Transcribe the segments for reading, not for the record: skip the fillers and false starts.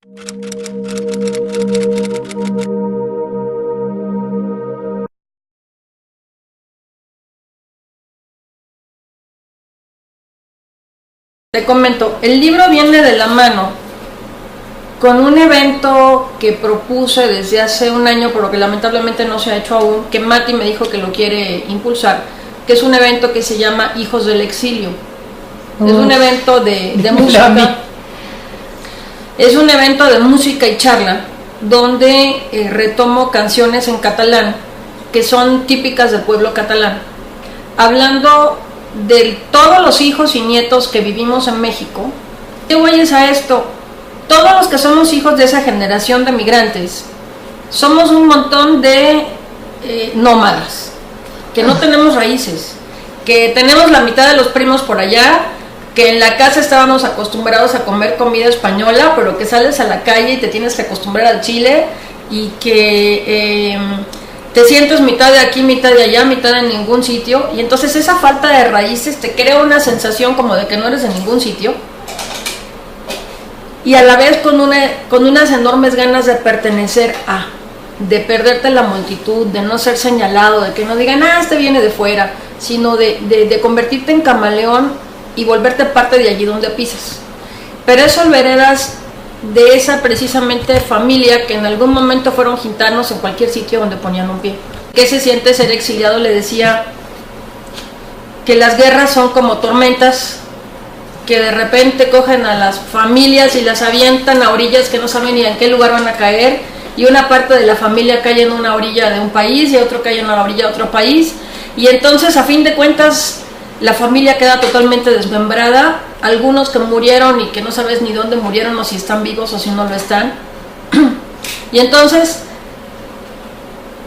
Te comento, el libro viene de la mano con un evento que propuse desde hace un año, pero que lamentablemente no se ha hecho aún, que Mati me dijo que lo quiere impulsar, que es un evento que se llama Hijos del Exilio. Es un evento de música. Es un evento de música y charla, donde retomo canciones en catalán, que son típicas del pueblo catalán, hablando de todos los hijos y nietos que vivimos en México. ¿Qué oyes a esto? Todos los que somos hijos de esa generación de migrantes, somos un montón de nómadas, que no tenemos raíces, que tenemos la mitad de los primos por allá, que en la casa estábamos acostumbrados a comer comida española, pero que sales a la calle y te tienes que acostumbrar al chile, y que te sientes mitad de aquí, mitad de allá, mitad en ningún sitio, y entonces esa falta de raíces te crea una sensación como de que no eres de ningún sitio, y a la vez con unas enormes ganas de pertenecer a, de perderte la multitud, de no ser señalado, de que no digan, este viene de fuera, sino de convertirte en camaleón y volverte parte de allí donde pisas. Pero eso lo heredas de esa precisamente familia que en algún momento fueron gitanos en cualquier sitio donde ponían un pie. ¿Qué se siente ser exiliado? Le decía que las guerras son como tormentas, que de repente cogen a las familias y las avientan a orillas que no saben ni en qué lugar van a caer, y una parte de la familia cae en una orilla de un país y otro cae en la orilla de otro país, y entonces a fin de cuentas la familia queda totalmente desmembrada, algunos que murieron y que no sabes ni dónde murieron, o si están vivos o si no lo están. Y entonces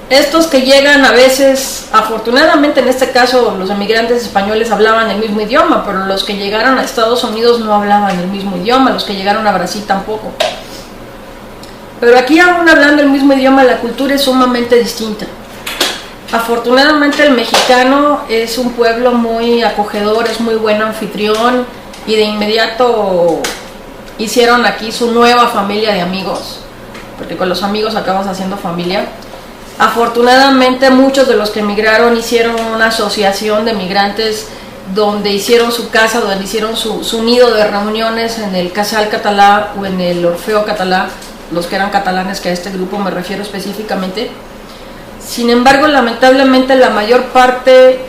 estos que llegan a veces, afortunadamente en este caso los emigrantes españoles hablaban el mismo idioma, pero los que llegaron a Estados Unidos no hablaban el mismo idioma, los que llegaron a Brasil tampoco. Pero aquí, aún hablando el mismo idioma, la cultura es sumamente distinta. Afortunadamente el mexicano es un pueblo muy acogedor, es muy buen anfitrión, y de inmediato hicieron aquí su nueva familia de amigos, porque con los amigos acabas haciendo familia. Afortunadamente muchos de los que emigraron hicieron una asociación de migrantes donde hicieron su casa, donde hicieron su nido de reuniones en el Casal Català o en el Orfeo Català, los que eran catalanes, que a este grupo me refiero específicamente. Sin embargo, lamentablemente la mayor parte,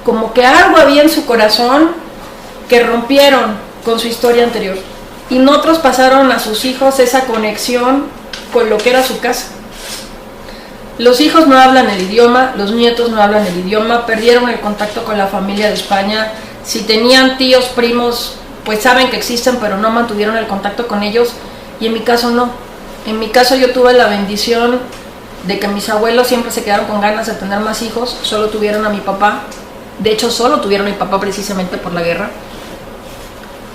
como que algo había en su corazón que rompieron con su historia anterior, y no traspasaron a sus hijos esa conexión con lo que era su casa. Los hijos no hablan el idioma, los nietos no hablan el idioma, perdieron el contacto con la familia de España. Si tenían tíos, primos, pues saben que existen, pero no mantuvieron el contacto con ellos, y en mi caso no. En mi caso yo tuve la bendición de que mis abuelos siempre se quedaron con ganas de tener más hijos, solo tuvieron a mi papá. De hecho, solo tuvieron a mi papá precisamente por la guerra,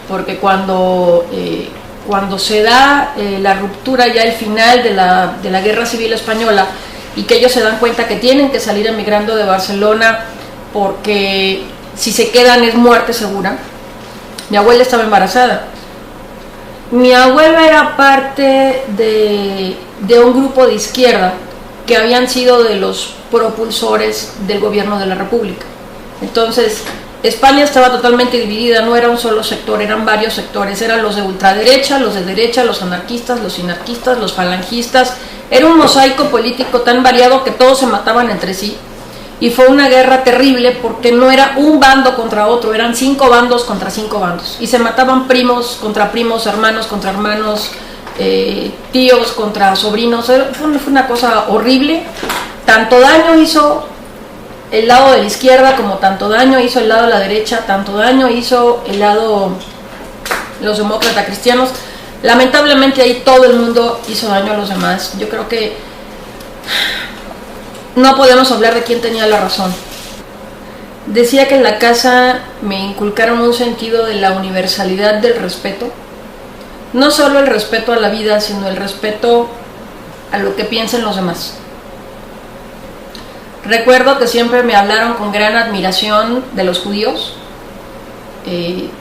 porque cuando se da la ruptura, ya el final de la Guerra Civil Española, y que ellos se dan cuenta que tienen que salir emigrando de Barcelona porque si se quedan es muerte segura. Mi abuela estaba embarazada. Mi abuela era parte de un grupo de izquierda que habían sido de los propulsores del gobierno de la República. Entonces, España estaba totalmente dividida, no era un solo sector, eran varios sectores, eran los de ultraderecha, los de derecha, los anarquistas, los sinarquistas, los falangistas. Era un mosaico político tan variado que todos se mataban entre sí, y fue una guerra terrible porque no era un bando contra otro, eran 5 bandos contra 5 bandos, y se mataban primos contra primos, hermanos contra hermanos, tíos contra sobrinos. Fue una cosa horrible. Tanto daño hizo el lado de la izquierda como tanto daño hizo el lado de la derecha, tanto daño hizo el lado los demócratas cristianos. Lamentablemente ahí todo el mundo hizo daño a los demás. Yo creo que no podemos hablar de quién tenía la razón. Decía que en la casa me inculcaron un sentido de la universalidad del respeto. No solo el respeto a la vida, sino el respeto a lo que piensen los demás. Recuerdo que siempre me hablaron con gran admiración de los judíos,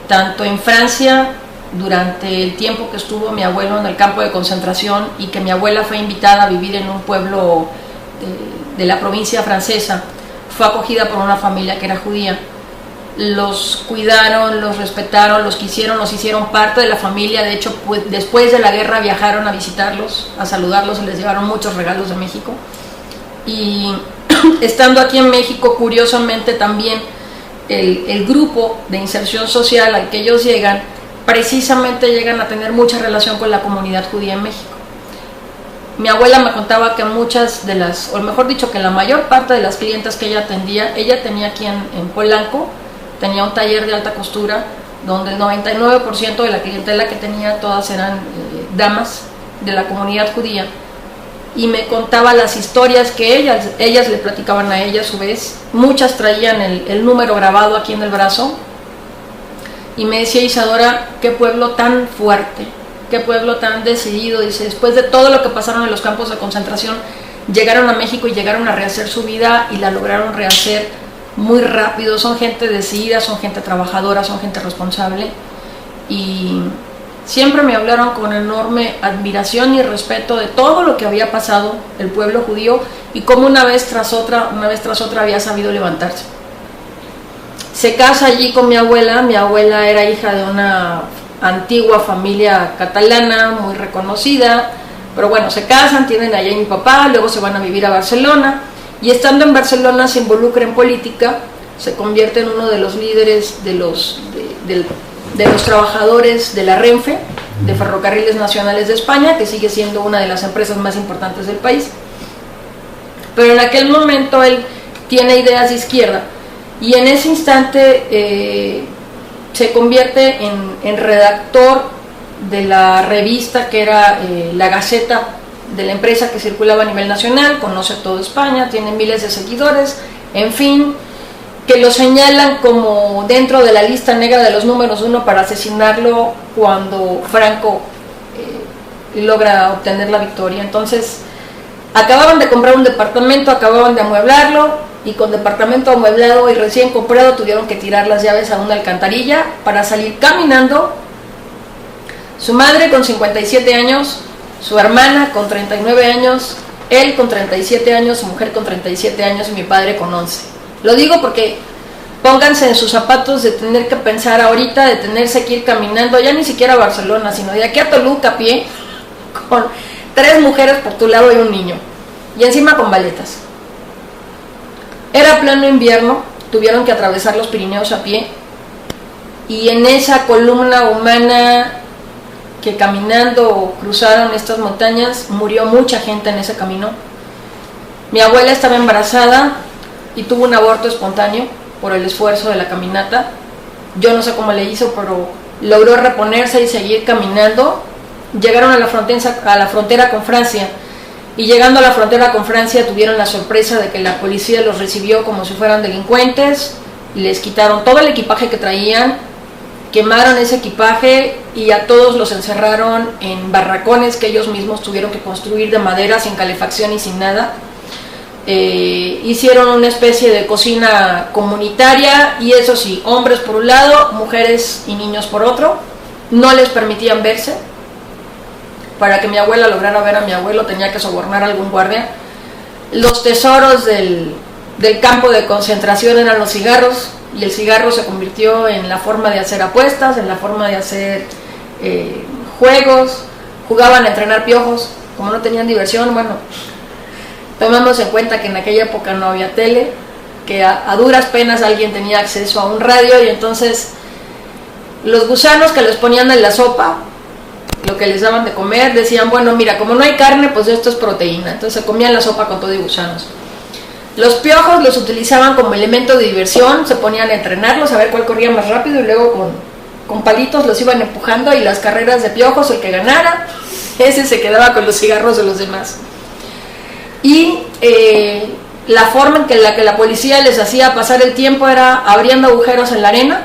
tanto en Francia durante el tiempo que estuvo mi abuelo en el campo de concentración y que mi abuela fue invitada a vivir en un pueblo de la provincia francesa, fue acogida por una familia que era judía. Los cuidaron, los respetaron, los quisieron, los hicieron parte de la familia. De hecho, pues, después de la guerra viajaron a visitarlos, a saludarlos y les llevaron muchos regalos de México. Y estando aquí en México, curiosamente también el grupo de inserción social al que ellos llegan, precisamente llegan a tener mucha relación con la comunidad judía en México. Mi abuela me contaba que muchas de las, o mejor dicho, que la mayor parte de las clientas que ella atendía, ella tenía aquí en Polanco, tenía un taller de alta costura, donde el 99% de la clientela que tenía, todas eran damas de la comunidad judía, y me contaba las historias que ellas le platicaban a ella a su vez. Muchas traían el número grabado aquí en el brazo, y me decía: Isadora, qué pueblo tan fuerte, qué pueblo tan decidido. Dice, después de todo lo que pasaron en los campos de concentración, llegaron a México y llegaron a rehacer su vida y la lograron rehacer muy rápido. Son gente decidida, son gente trabajadora, son gente responsable, y siempre me hablaron con enorme admiración y respeto de todo lo que había pasado el pueblo judío y cómo una vez tras otra había sabido levantarse. Se casa allí con mi abuela era hija de una antigua familia catalana muy reconocida, pero bueno, se casan, tienen allá a mi papá, luego se van a vivir a Barcelona, y estando en Barcelona se involucra en política, se convierte en uno de los líderes de los trabajadores de la Renfe, de Ferrocarriles Nacionales de España, que sigue siendo una de las empresas más importantes del país. Pero en aquel momento él tiene ideas de izquierda, y en ese instante se convierte en redactor de la revista que era La Gaceta de la empresa, que circulaba a nivel nacional, conoce toda España, tiene miles de seguidores, en fin, que lo señalan como dentro de la lista negra de los números 1 para asesinarlo cuando Franco logra obtener la victoria. Entonces, acababan de comprar un departamento, acababan de amueblarlo, y con departamento amueblado y recién comprado tuvieron que tirar las llaves a una alcantarilla para salir caminando. Su madre con 57 años, su hermana con 39 años, él con 37 años, su mujer con 37 años y mi padre con 11. Lo digo porque pónganse en sus zapatos de tener que pensar ahorita, de tenerse que ir caminando, ya ni siquiera a Barcelona, sino de aquí a Toluca a pie, con 3 mujeres por tu lado y un niño, y encima con maletas. Era pleno invierno, tuvieron que atravesar los Pirineos a pie, y en esa columna humana que caminando cruzaron estas montañas, murió mucha gente en ese camino. Mi abuela estaba embarazada y tuvo un aborto espontáneo por el esfuerzo de la caminata. Yo no sé cómo le hizo, pero logró reponerse y seguir caminando. Llegaron a la frontera con Francia, y llegando a la frontera con Francia tuvieron la sorpresa de que la policía los recibió como si fueran delincuentes, y les quitaron todo el equipaje que traían, quemaron ese equipaje y a todos los encerraron en barracones que ellos mismos tuvieron que construir de madera, sin calefacción y sin nada. Hicieron una especie de cocina comunitaria, y eso sí, hombres por un lado, mujeres y niños por otro. No les permitían verse. Para que mi abuela lograra ver a mi abuelo tenía que sobornar a algún guardia. Los tesoros del campo de concentración eran los cigarros, y el cigarro se convirtió en la forma de hacer apuestas, en la forma de hacer juegos. Jugaban a entrenar piojos, como no tenían diversión. Bueno, tomemos en cuenta que en aquella época no había tele, que a duras penas alguien tenía acceso a un radio, y entonces los gusanos que les ponían en la sopa, lo que les daban de comer, decían, bueno, mira, como no hay carne, pues esto es proteína. Entonces se comían la sopa con todo y gusanos. Los piojos los utilizaban como elemento de diversión, se ponían a entrenarlos, a ver cuál corría más rápido, y luego con palitos los iban empujando, y las carreras de piojos, el que ganara, ese se quedaba con los cigarros de los demás. Y la forma en la que la policía les hacía pasar el tiempo era abriendo agujeros en la arena.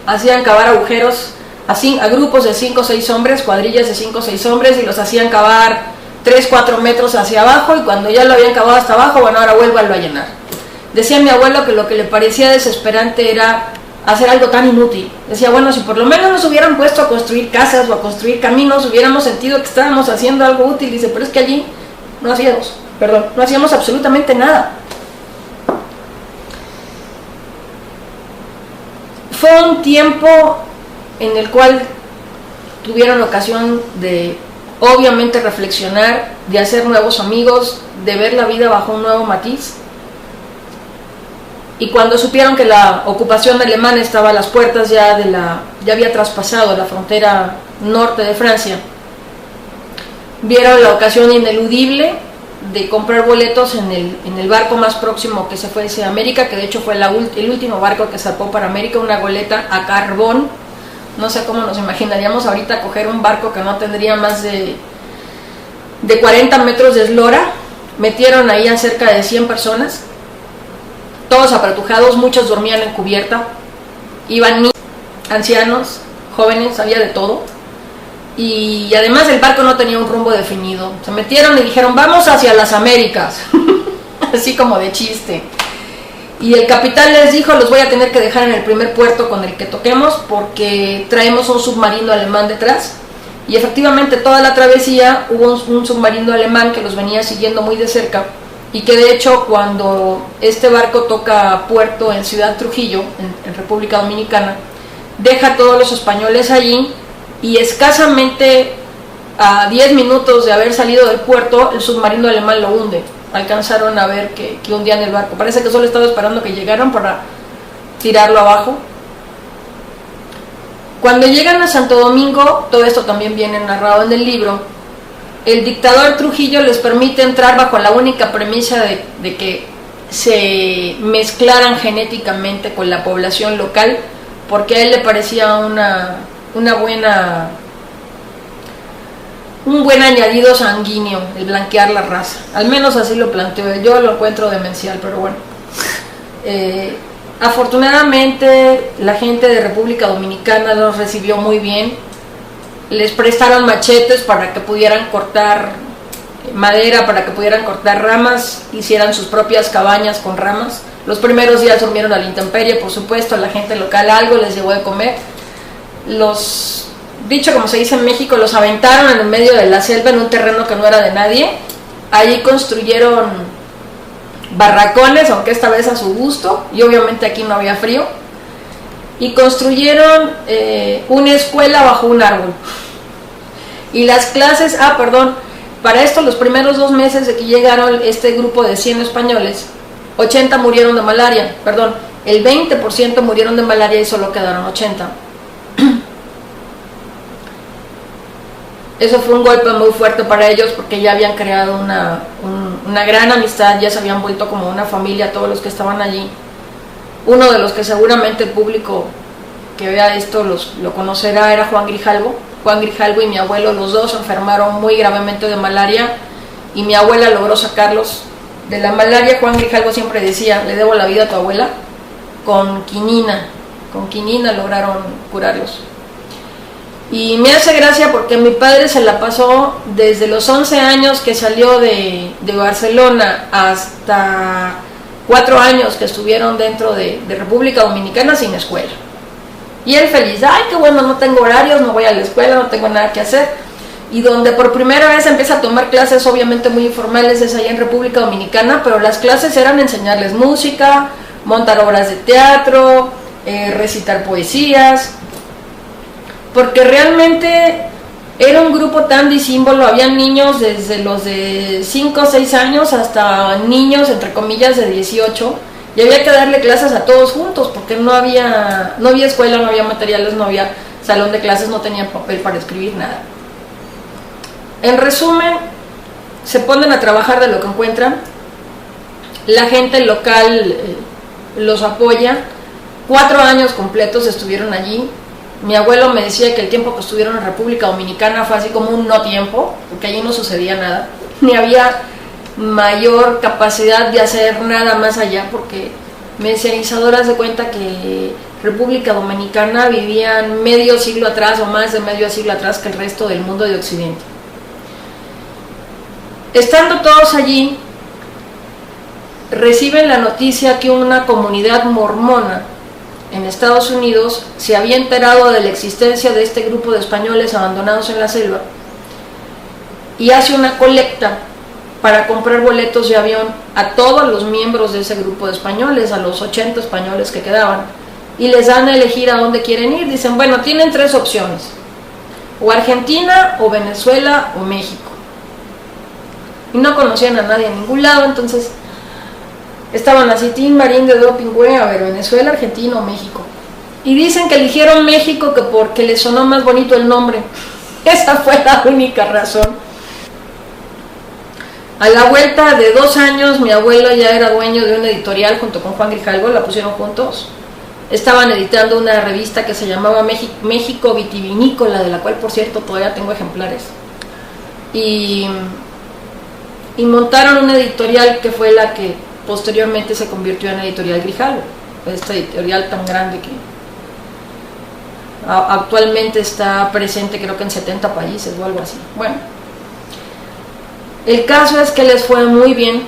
Hacían cavar agujeros a grupos de 5 o 6 hombres, cuadrillas de 5 o 6 hombres, y los hacían cavar 3-4 metros hacia abajo, y cuando ya lo habían cavado hasta abajo, bueno, ahora vuélvanlo a llenar. Decía mi abuelo que lo que le parecía desesperante era hacer algo tan inútil. Decía, bueno, si por lo menos nos hubieran puesto a construir casas o a construir caminos, hubiéramos sentido que estábamos haciendo algo útil. Dice, pero es que allí no hacíamos absolutamente nada. Fue un tiempo en el cual tuvieron ocasión de, obviamente, reflexionar, de hacer nuevos amigos, de ver la vida bajo un nuevo matiz. Y cuando supieron que la ocupación alemana estaba a las puertas ya había traspasado la frontera norte de Francia, vieron la ocasión ineludible de comprar boletos en el barco más próximo que se fuese a América, que de hecho fue el último barco que zarpó para América, una goleta a carbón. No sé cómo nos imaginaríamos ahorita coger un barco que no tendría más de 40 metros de eslora. Metieron ahí a cerca de 100 personas, todos apretujados, muchos dormían en cubierta, iban niños, ancianos, jóvenes, había de todo. Y además el barco no tenía un rumbo definido. Se metieron y dijeron, vamos hacia las Américas, así como de chiste. Y el capitán les dijo, los voy a tener que dejar en el primer puerto con el que toquemos porque traemos un submarino alemán detrás. Y efectivamente toda la travesía hubo un submarino alemán que los venía siguiendo muy de cerca, y que de hecho cuando este barco toca puerto en Ciudad Trujillo, en República Dominicana, deja a todos los españoles allí, y escasamente a 10 minutos de haber salido del puerto, el submarino alemán lo hunde. Alcanzaron a ver que hundían el barco. Parece que solo estaba esperando que llegaran para tirarlo abajo. Cuando llegan a Santo Domingo, todo esto también viene narrado en el libro, el dictador Trujillo les permite entrar bajo la única premisa de que se mezclaran genéticamente con la población local, porque a él le parecía un buen añadido sanguíneo el blanquear la raza. Al menos así lo planteó él. Yo lo encuentro demencial, pero bueno. Afortunadamente la gente de República Dominicana los recibió muy bien. Les prestaron machetes para que pudieran cortar madera, para que pudieran cortar ramas, hicieran sus propias cabañas con ramas. Los primeros días durmieron a la intemperie, por supuesto. La gente local algo les llevó de comer. Dicho como se dice en México, los aventaron en el medio de la selva, en un terreno que no era de nadie. Allí construyeron barracones, aunque esta vez a su gusto, y obviamente aquí no había frío, y construyeron una escuela bajo un árbol. Y las clases, para esto los primeros 2 meses de que llegaron este grupo de 100 españoles, 80 murieron de malaria, el 20% murieron de malaria y solo quedaron 80. Eso fue un golpe muy fuerte para ellos porque ya habían creado una gran amistad, ya se habían vuelto como una familia todos los que estaban allí. Uno de los que seguramente el público que vea esto lo conocerá era Juan Grijalvo. Juan Grijalvo y mi abuelo, los dos enfermaron muy gravemente de malaria y mi abuela logró sacarlos de la malaria. Juan Grijalvo siempre decía, le debo la vida a tu abuela. Con quinina lograron curarlos. Y me hace gracia porque mi padre se la pasó desde los 11 años que salió de Barcelona hasta 4 años que estuvieron dentro de República Dominicana sin escuela. Y él feliz, ay, qué bueno, no tengo horarios, no voy a la escuela, no tengo nada que hacer. Y donde por primera vez empieza a tomar clases, obviamente muy informales, es allá en República Dominicana, pero las clases eran enseñarles música, montar obras de teatro, recitar poesías, porque realmente era un grupo tan disímbolo. Había niños desde los de 5 o 6 años hasta niños, entre comillas, de 18, y había que darle clases a todos juntos, porque no había escuela, no había materiales, no había salón de clases, no tenían papel para escribir, nada. En resumen, se ponen a trabajar de lo que encuentran, la gente local los apoya. 4 años completos estuvieron allí. Mi abuelo me decía que el tiempo que estuvieron en República Dominicana fue así como un no tiempo, porque allí no sucedía nada, ni había mayor capacidad de hacer nada más allá, porque me decía, Isadora, haz de cuenta que República Dominicana vivían medio siglo atrás o más de medio siglo atrás que el resto del mundo de Occidente. Estando todos allí, reciben la noticia que una comunidad mormona en Estados Unidos se había enterado de la existencia de este grupo de españoles abandonados en la selva y hace una colecta para comprar boletos de avión a todos los miembros de ese grupo de españoles, a los 80 españoles que quedaban, y les dan a elegir a dónde quieren ir. Dicen, bueno, tienen 3 opciones, o Argentina, o Venezuela, o México. Y no conocían a nadie en ningún lado, entonces estaban así, Tim Marín de doping, güey, a ver, Venezuela, Argentina o México. Y dicen que eligieron México que porque les sonó más bonito el nombre. Esa fue la única razón. A la vuelta de 2 años, mi abuelo ya era dueño de una editorial junto con Juan Grijalvo, la pusieron juntos. Estaban editando una revista que se llamaba México Vitivinícola, de la cual, por cierto, todavía tengo ejemplares. Y montaron una editorial que fue la que posteriormente se convirtió en Editorial Grijalvo, esta editorial tan grande que actualmente está presente creo que en 70 países o algo así. Bueno, el caso es que les fue muy bien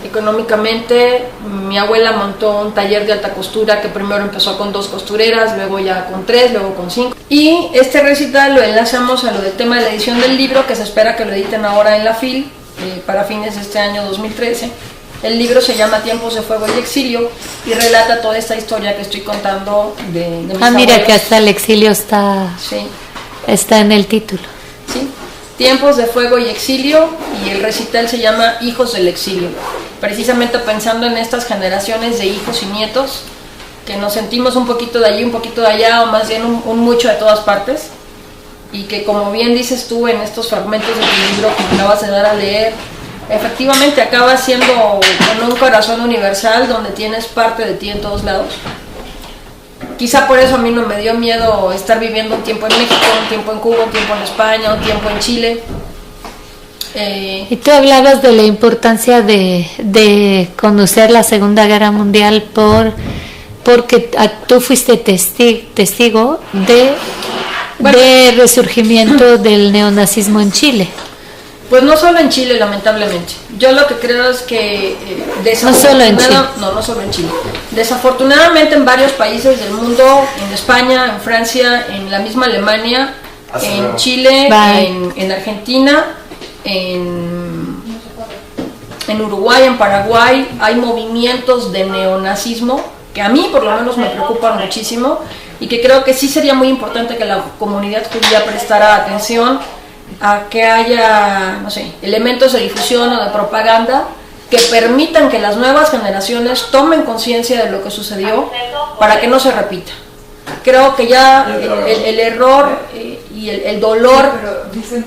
económicamente. Mi abuela montó un taller de alta costura que primero empezó con 2 costureras, luego ya con 3, luego con 5. Y este recital lo enlazamos a lo del tema de la edición del libro, que se espera que lo editen ahora en la FIL para fines de este año 2013. El libro se llama Tiempos de Fuego y Exilio y relata toda esta historia que estoy contando de mis abuelos. Mira que hasta el exilio está en el título. Sí, Tiempos de Fuego y Exilio, y el recital se llama Hijos del Exilio, precisamente pensando en estas generaciones de hijos y nietos que nos sentimos un poquito de allí, un poquito de allá, o más bien un mucho de todas partes, y que, como bien dices tú en estos fragmentos de tu libro que me acabas de dar a leer, efectivamente acaba siendo con un corazón universal donde tienes parte de ti en todos lados. Quizá por eso a mí no me dio miedo estar viviendo un tiempo en México, un tiempo en Cuba, un tiempo en España, un tiempo en Chile. Y tú hablabas de la importancia de conocer la Segunda Guerra Mundial porque tú fuiste testigo de resurgimiento del neonazismo en Chile. Pues no solo en Chile, lamentablemente. Yo lo que creo es que no solo en Chile. No solo en Chile. Desafortunadamente en varios países del mundo, en España, en Francia, en la misma Alemania, en Chile, en Argentina, en Uruguay, en Paraguay, hay movimientos de neonazismo que a mí por lo menos me preocupan muchísimo y que creo que sí sería muy importante que la comunidad judía prestara atención a que haya, no sé, elementos de difusión o de propaganda que permitan que las nuevas generaciones tomen conciencia de lo que sucedió para que no se repita. Creo que ya el error y el dolor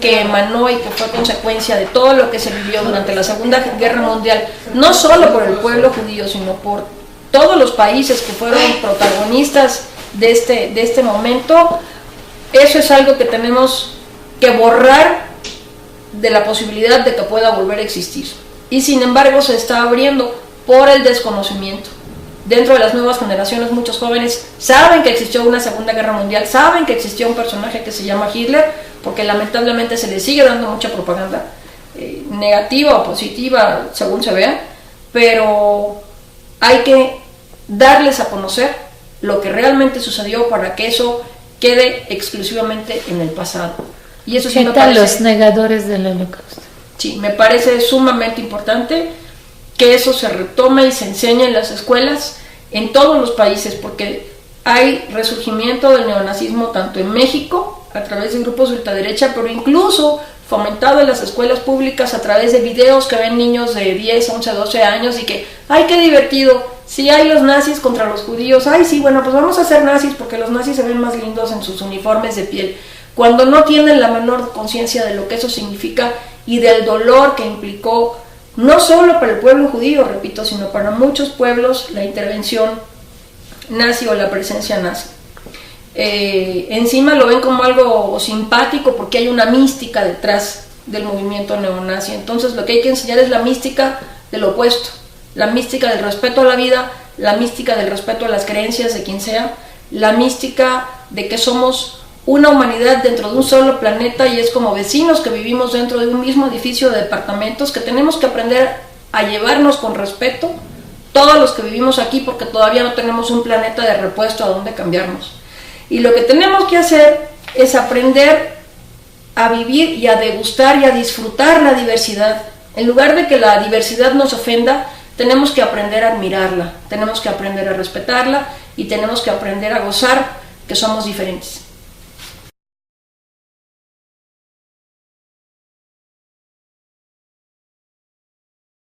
que emanó y que fue consecuencia de todo lo que se vivió durante la Segunda Guerra Mundial, no solo por el pueblo judío, sino por todos los países que fueron protagonistas de este momento, eso es algo que tenemos que borrar de la posibilidad de que pueda volver a existir. Y sin embargo se está abriendo por el desconocimiento. Dentro de las nuevas generaciones muchos jóvenes saben que existió una Segunda Guerra Mundial, saben que existió un personaje que se llama Hitler, porque lamentablemente se le sigue dando mucha propaganda, negativa o positiva según se vea, pero hay que darles a conocer lo que realmente sucedió para que eso quede exclusivamente en el pasado. Y eso sí me parece, los negadores del Holocausto. Sí, me parece sumamente importante que eso se retome y se enseñe en las escuelas en todos los países, porque hay resurgimiento del neonazismo tanto en México a través de grupos de ultraderecha, pero incluso fomentado en las escuelas públicas a través de videos que ven niños de 10, 11, 12 años y que, ¡ay, qué divertido! Si hay los nazis contra los judíos, ¡ay, sí, bueno, pues vamos a hacer nazis porque los nazis se ven más lindos en sus uniformes de piel! Cuando no tienen la menor conciencia de lo que eso significa y del dolor que implicó, no solo para el pueblo judío, repito, sino para muchos pueblos, la intervención nazi o la presencia nazi. Encima lo ven como algo simpático porque hay una mística detrás del movimiento neonazi. Entonces lo que hay que enseñar es la mística del opuesto, la mística del respeto a la vida, la mística del respeto a las creencias de quien sea, la mística de que somos una humanidad dentro de un solo planeta y es como vecinos que vivimos dentro de un mismo edificio de departamentos que tenemos que aprender a llevarnos con respeto todos los que vivimos aquí, porque todavía no tenemos un planeta de repuesto a donde cambiarnos. Y lo que tenemos que hacer es aprender a vivir y a degustar y a disfrutar la diversidad. En lugar de que la diversidad nos ofenda, tenemos que aprender a admirarla, tenemos que aprender a respetarla y tenemos que aprender a gozar que somos diferentes.